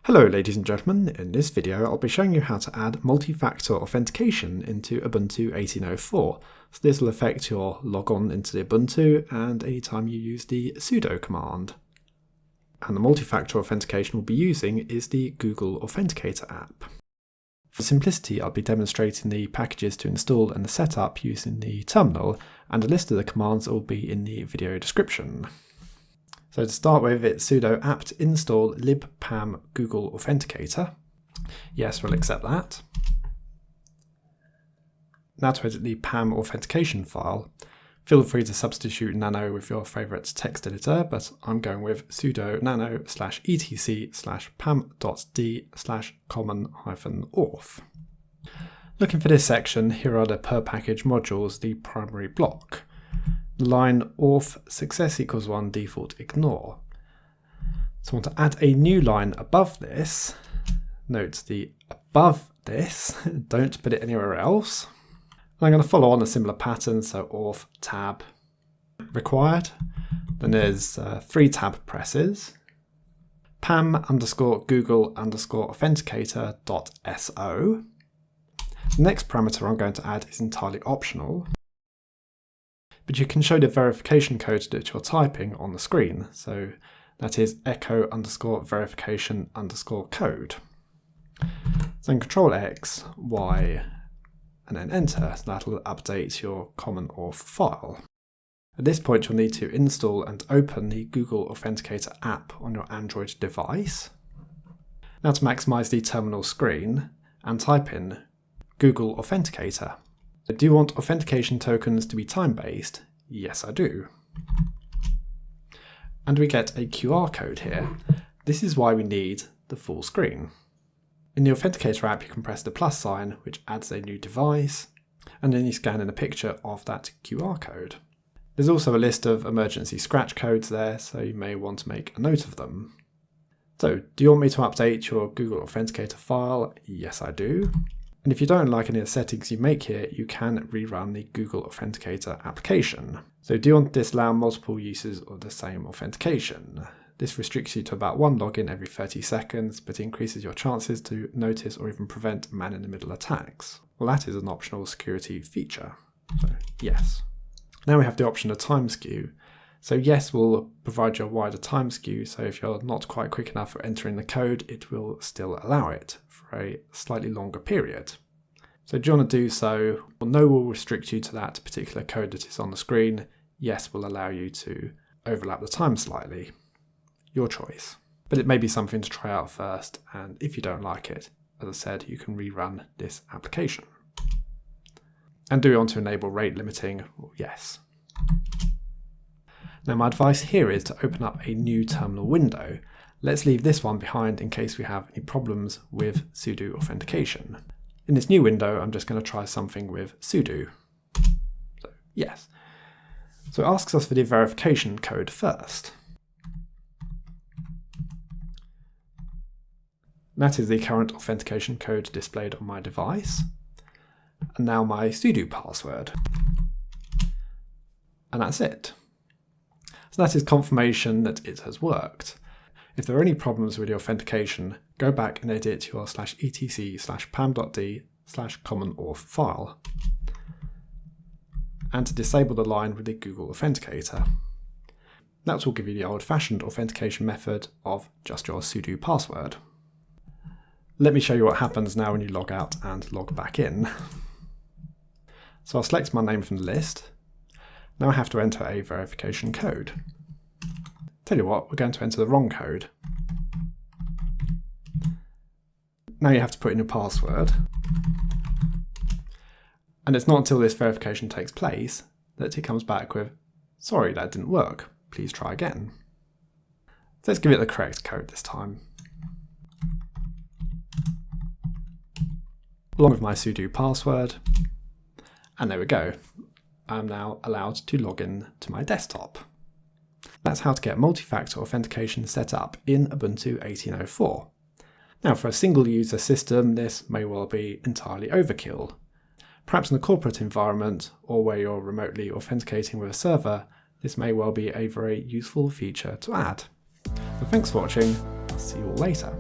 Hello ladies and gentlemen, in this video I'll be showing you how to add multi-factor authentication into Ubuntu 18.04. So this will affect your logon into the Ubuntu and anytime you use the sudo command. And the multi-factor authentication we'll be using is the Google Authenticator app. For simplicity, I'll be demonstrating the packages to install and the setup using the terminal, and a list of the commands will be in the video description. So to start with, it's sudo apt install libpam-google-authenticator. Yes, we'll accept that. Now to edit the PAM authentication file, feel free to substitute nano with your favourite text editor, but I'm going with sudo nano /etc/pam.d /common-auth. Looking for this section, here are the per package modules, the primary block. Line auth success equals 1 default ignore. So I want to add a new line above this. Note the above this, don't put it anywhere else. I'm going to follow on a similar pattern, so auth tab required. Then there's 3 tab presses. pam_google_authenticator.so. The next parameter I'm going to add is entirely optional, but you can show the verification code that you're typing on the screen. So that is echo_verification_code. Then Control X, Y, and then enter. So that'll update your common-auth file. At this point, you'll need to install and open the Google Authenticator app on your Android device. Now to maximize the terminal screen, and type in Google Authenticator. Do you want authentication tokens to be time-based? Yes, I do. And we get a QR code here. This is why we need the full screen. In the Authenticator app, you can press the plus sign, which adds a new device, and then you scan in a picture of that QR code. There's also a list of emergency scratch codes there, so you may want to make a note of them. So, do you want me to update your Google Authenticator file? Yes, I do. And if you don't like any of the settings you make here, you can rerun the Google Authenticator application. So do you want to disallow multiple uses of the same authentication? This restricts you to about 1 login every 30 seconds, but increases your chances to notice or even prevent man-in-the-middle attacks. Well, that is an optional security feature. So yes. Now we have the option of time skew. So yes, we'll provide you a wider time skew, so if you're not quite quick enough for entering the code, it will still allow it for a slightly longer period. So do you want to do so? Well, no will restrict you to that particular code that is on the screen. Yes will allow you to overlap the time slightly. Your choice. But it may be something to try out first, and if you don't like it, as I said, you can rerun this application. And do you want to enable rate limiting? Well, yes. Now my advice here is to open up a new terminal window. Let's leave this one behind in case we have any problems with sudo authentication. In this new window, I'm just going to try something with sudo. So yes. So it asks us for the verification code first. That is the current authentication code displayed on my device. And now my sudo password. And that's it. So that is confirmation that it has worked. If there are any problems with your authentication, go back and edit your /etc/pam.d /common-auth file. And to disable the line with the Google Authenticator. That will give you the old-fashioned authentication method of just your sudo password. Let me show you what happens now when you log out and log back in. So I'll select my name from the list. Now I have to enter a verification code. Tell you what, we're going to enter the wrong code. Now you have to put in your password. And it's not until this verification takes place that it comes back with, sorry, that didn't work. Please try again. So let's give it the correct code this time. Along with my sudo password. And there we go. I'm now allowed to log in to my desktop. That's how to get multi-factor authentication set up in Ubuntu 18.04. Now for a single user system, this may well be entirely overkill. Perhaps in a corporate environment, or where you're remotely authenticating with a server, this may well be a very useful feature to add. So thanks for watching, I'll see you all later.